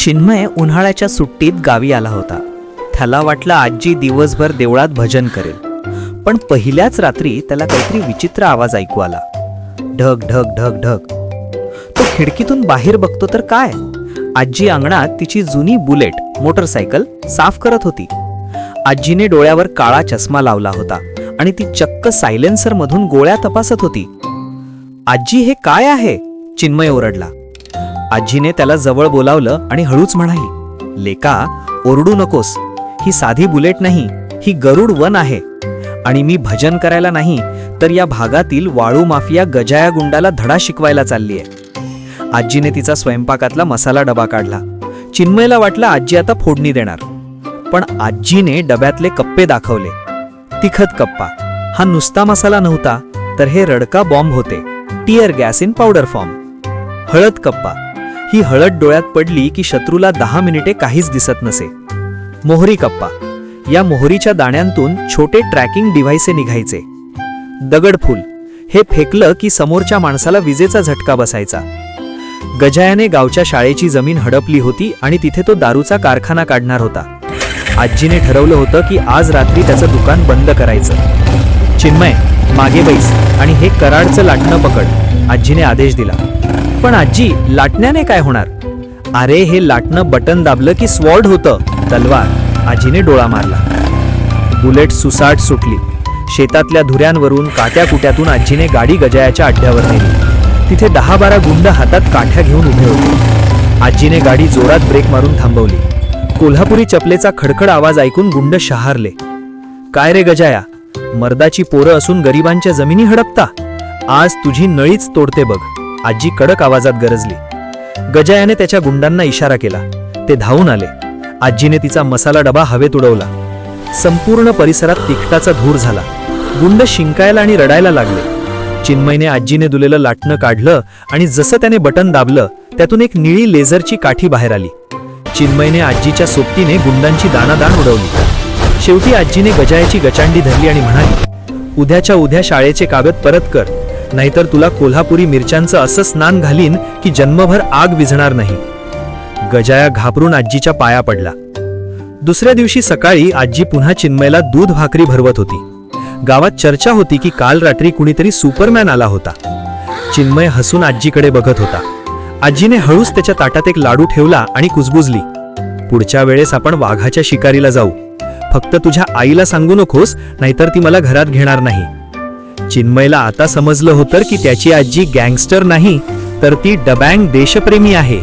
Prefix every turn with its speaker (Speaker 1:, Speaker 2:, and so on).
Speaker 1: चिन्मय उन्हाळ्याच्या सुट्टीत गावी आला होता. त्याला वाटलं आजी दिवसभर देवळात भजन करेल, पण पहिल्याच रात्री त्याला काहीतरी विचित्र आवाज ऐकू आला. ढग ढग ढग ढग. तो खिडकीतून बाहेर बघतो तर काय, आजी अंगणात तिची जुनी बुलेट मोटरसायकल साफ करत होती. आजीने डोळ्यावर काळा चष्मा लावला होता आणि ती चक्क सायलेन्सर मधून गोळ्या तपासत होती. आजी, हे काय आहे? चिन्मय ओरडला. आजीने त्याला जवळ बोलावलं आणि हळूच म्हणाली, लेका, ओरडू नकोस. ही साधी बुलेट नाही, ही गरुड वन आहे. आणि मी भजन करायला नाही तर या भागातील वाळू माफिया गजाया गुंडाला धडा शिकवायला चाललीये. आजीने तिचा स्वयंपाकातला मसाला डबा काढला. चिन्मयला वाटलं आजी आता फोडणी देणार, पण आजीने डब्यातले कप्पे दाखवले. तिखट कप्पा. हा नुसता मसाला नव्हता, तर हे रडका बॉम्ब होते, tear gas in powder form. हळद कप्पा. ही हळद डोळ्यात पडली की शत्रूला 10 मिनिटे काहीच दिसत नसे. मोहरी कप्पा. या मोहरीच्या दाण्यांतून छोटे ट्रॅकिंग डिव्हाइसे निघायचे. दगडफूल. हे फेकलं की समोरच्या माणसाला विजेचा झटका बसायचा. गजायाने गावच्या शाळेची जमीन हडपली होती आणि तिथे तो दारूचा कारखाना काढणार होता. आजीने ठरवलं होतं की आज रात्री त्याचं दुकान बंद करायचं. चिन्मय, मागे बैस आणि हे कराडचं लाटणं पकड, आजीने आदेश दिला. पण आजी, लाटण्याने काय होणार? अरे, हे लाटणं बटन दाबलं की स्वॉर्ड होतं, तलवार. आजीने डोळा मारला. बुलेट सुसाट सुटली. शेतातल्या धुऱ्यांवरून काट्याकुट्यातून आजीने गाडी गजायाच्या अड्ड्यावर नेली. तिथे 10-12 गुंड हातात काठ्या घेऊन उभे होते. आजीने गाडी जोरात ब्रेक मारून थांबवली. कोल्हापुरी चपलेचा खडखड आवाज ऐकून गुंड शहारले. काय रे गजाया, मर्दाची पोरं असून गरिबांच्या जमिनी हडपता? आज तुझी नळीच तोडते बघ, आजी कडक आवाजात गरजली. गजायाने त्याच्या गुंडांना इशारा केला. ते धावून आले. आजीने तिचा मसाला डबा हवेत उडवला. संपूर्ण परिसरात तिखटाचा धूर झाला. गुंड शिंकायला आणि रडायला लागले. चिन्मयने आजीने दिलेलं लाटणं काढलं आणि जसं त्याने बटन दाबलं, त्यातून एक निळी लेझरची काठी बाहेर आली. चिन्मयने आजीच्या सोबतीने गुंडांची दाणादाण उडवली. शेवटी आजीने गजायाची गचांडी धरली आणि म्हणाली, उद्याच्या उद्या शाळेचे कागद परत कर, नाहीतर तुला कोल्हापुरी मिरच्यांचं असं स्नान घालीन की जन्मभर आग विझणार नाही. गजाया घाबरून आजीच्या पाया पडला. दुसऱ्या दिवशी सकाळी आजी पुन्हा चिन्मयला दूध भाकरी भरवत होती. गावात चर्चा होती की काल रात्री कुणीतरी सुपरमॅन आला होता. चिन्मय हसून आजीकडे बघत होता. आजीने हळूच त्याच्या ताटात एक लाडू ठेवला आणि कुजबुजली, पुढच्या वेळेस आपण वाघाच्या शिकारीला जाऊ. फक्त तुझ्या आईला सांगू नकोस, नाहीतर ती मला घरात घेणार नाही. चिन्मयला आता समजलं होतं की त्याची आजी गँगस्टर नाही, तर ती डबँग देशप्रेमी आहे.